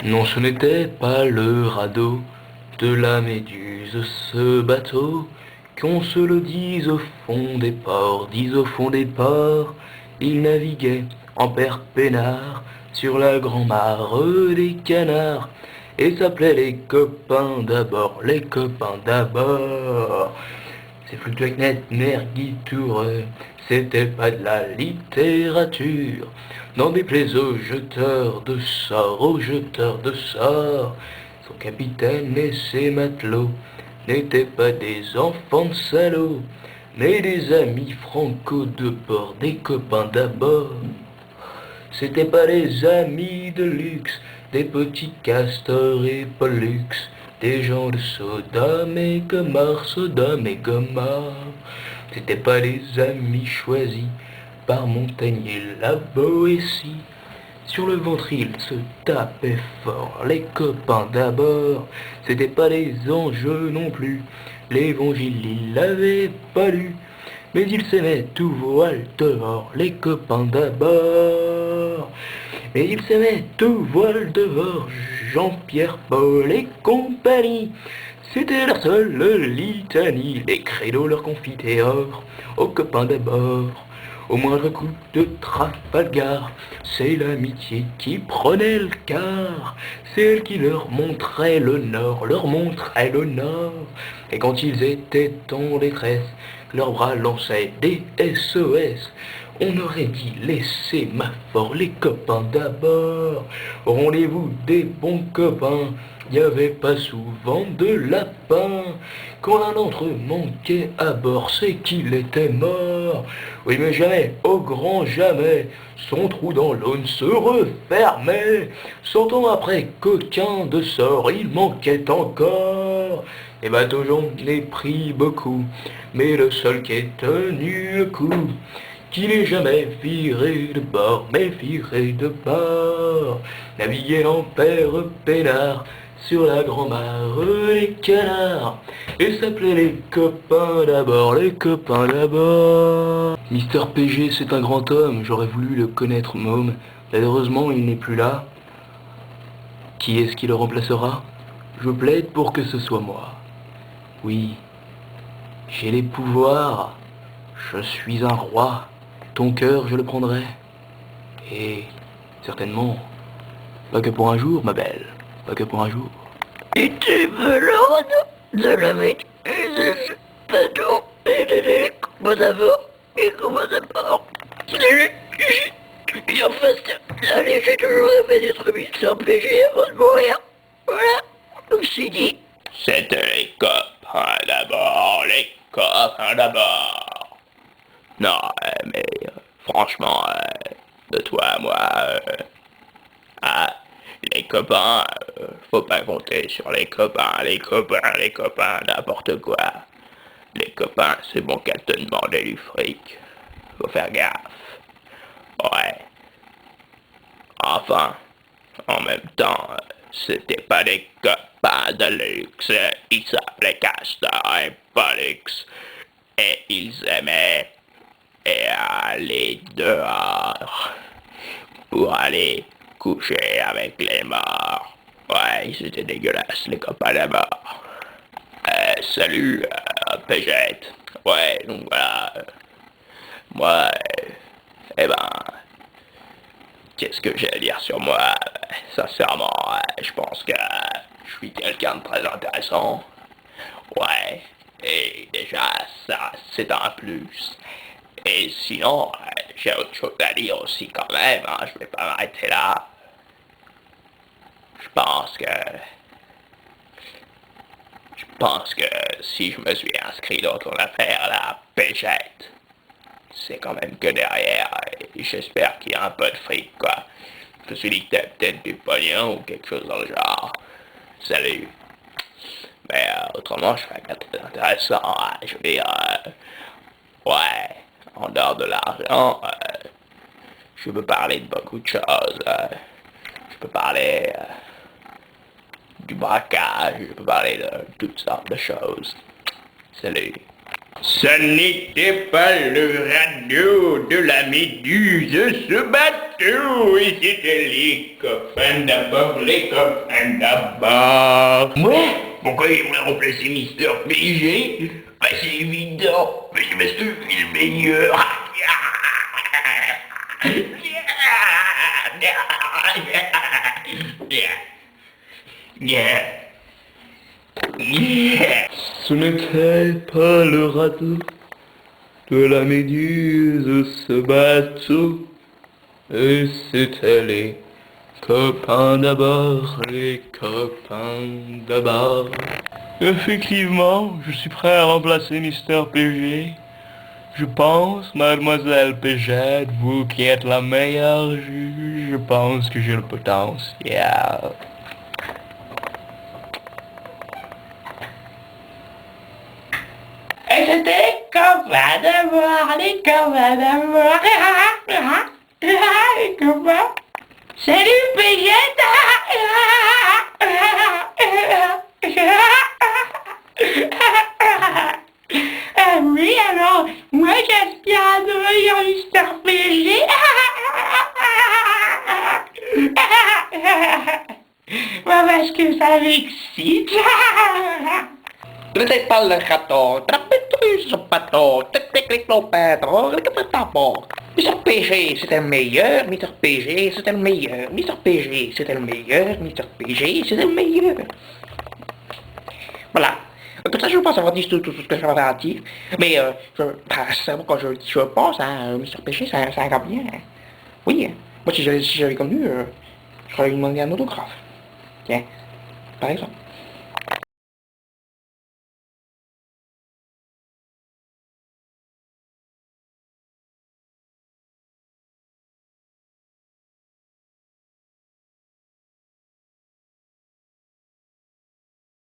Non, ce n'était pas le radeau de la Méduse, ce bateau, qu'on se le dise au fond des ports, dise au fond des ports, il naviguait en père peinard sur la grand-mare des canards, et s'appelait les copains d'abord, les copains d'abord. C'est Fluctuagnet, Nerguitoureux, c'était pas de la littérature. N'en déplaise aux jeteurs de sorts, aux jeteurs de sorts. Son capitaine et ses matelots n'étaient pas des enfants de salauds, mais des amis franco de bord, des copains d'abord. C'étaient pas les amis de luxe, des petits castors et pollux, des gens de Sodome et Gomorrhe, Sodome et Gomorrhe. C'étaient pas les amis choisis par Montaigne et la Boétie. Sur le ventre ils se tapaient fort, les copains d'abord. C'étaient pas les enjeux non plus, l'évangile ils l'avaient pas lu. Mais ils s'aimaient tout voile dehors, les copains d'abord. Mais ils s'aimaient tout voile dehors, Jean-Pierre, Paul et compagnie. C'était leur seule litanie, les credos leur confiteor, aux copains d'abord. Au moindre coup de Trafalgar, c'est l'amitié qui prenait le quart. C'est elle qui leur montrait le nord, leur montrait le nord. Et quand ils étaient en détresse, leurs bras lançaient des SOS. On aurait dit laisser ma fort les copains d'abord. Au rendez-vous des bons copains, y avait pas souvent de lapin. Quand l'un d'entre eux manquait à bord, c'est qu'il était mort. Oui, mais jamais, au grand jamais, son trou dans l'eau ne se refermait. 100 ans après qu'aucun de sort il manquait encore. Les bateaux j'en ai pris beaucoup, mais le seul qui est tenu le coup, qui n'est jamais viré de bord, mais viré de bord, naviguait en père peinard sur la grand-mare des canards, et s'appelait les copains d'abord, les copains d'abord. Mister PG, c'est un grand homme, j'aurais voulu le connaître, môme. Malheureusement, il n'est plus là. Qui est-ce qui le remplacera? Je plaide pour que ce soit moi. Oui, j'ai les pouvoirs, je suis un roi. Ton cœur, je le prendrai. Et certainement, pas que pour un jour, ma belle, pas que pour un jour. Et tu me l'ordres de la maîtrise, bateau, et comment d'abord, et comment d'abord. Et en fait, allez, j'ai toujours aimé d'être mis sans péché avant de mourir. Voilà, comme c'est dit. C'était les copains d'abord, les copains d'abord. Non, mais franchement, de toi à moi, ah, les copains, faut pas compter sur les copains, n'importe quoi. Les copains, c'est bon qu'à te demander du fric. Faut faire gaffe. Ouais. Enfin, en même temps, c'était pas des copains de luxe. Ils s'appelaient Castor et Pollux. Et ils aimaient aller dehors pour aller coucher avec les morts. Ouais, c'était dégueulasse, les copains là-bas. Salut, Pégette. Ouais, donc voilà. Moi, eh ben, qu'est-ce que j'ai à dire sur moi? Sincèrement, je pense que je suis quelqu'un de très intéressant. Ouais, et déjà, ça, c'est un plus. Et sinon, j'ai autre chose à dire aussi quand même, hein, je vais pas m'arrêter là. Je pense que... Je pense que si je me suis inscrit dans ton affaire, la Pégette, c'est quand même que derrière, et j'espère qu'il y a un peu de fric, quoi. Je me suis dit que t'avais peut-être du pognon ou quelque chose dans le genre. Salut. Mais autrement, je serais pas très intéressant, hein. Je veux dire, ouais, en dehors de l'argent, je peux parler de beaucoup de choses. Je peux parler du braquage, je peux parler de toutes sortes de choses. Salut. Ce n'était pas le radeau de la méduse, ce bateau, et c'était les copains d'abord, les copains d'abord. Ouais, pourquoi il voulait remplacer Mister PG? Bah c'est évident, mais je me suis fait le meilleur. Ce n'était pas le radeau de la méduse, ce bateau, et c'était les copains d'abord, les copains d'abord. Effectivement, je suis prêt à remplacer Mister PG. Je pense, mademoiselle Pégette, vous qui êtes la meilleure juge, je pense que j'ai le potentiel. Et c'était copain d'abord, les copains d'abord. Les copains. Salut Pégette. Ah oui, alors, moi j'aspire à devenir Mister PG. Parce que ça m'excite. C'était pas le radeau, ce bateau, c'était Pedro, Mr. PG, c'était le meilleur, Mr. PG, c'était le meilleur, Mr. PG, c'était le meilleur, Mr. PG, c'était le meilleur. Voilà. Comme ça, je pense avoir dit tout ce que j'avais à dire. Mais, quand je pense à Mr. PG, ça va bien. Oui, moi, si j'avais connu, j'aurais demandé un autographe. Tiens, par exemple.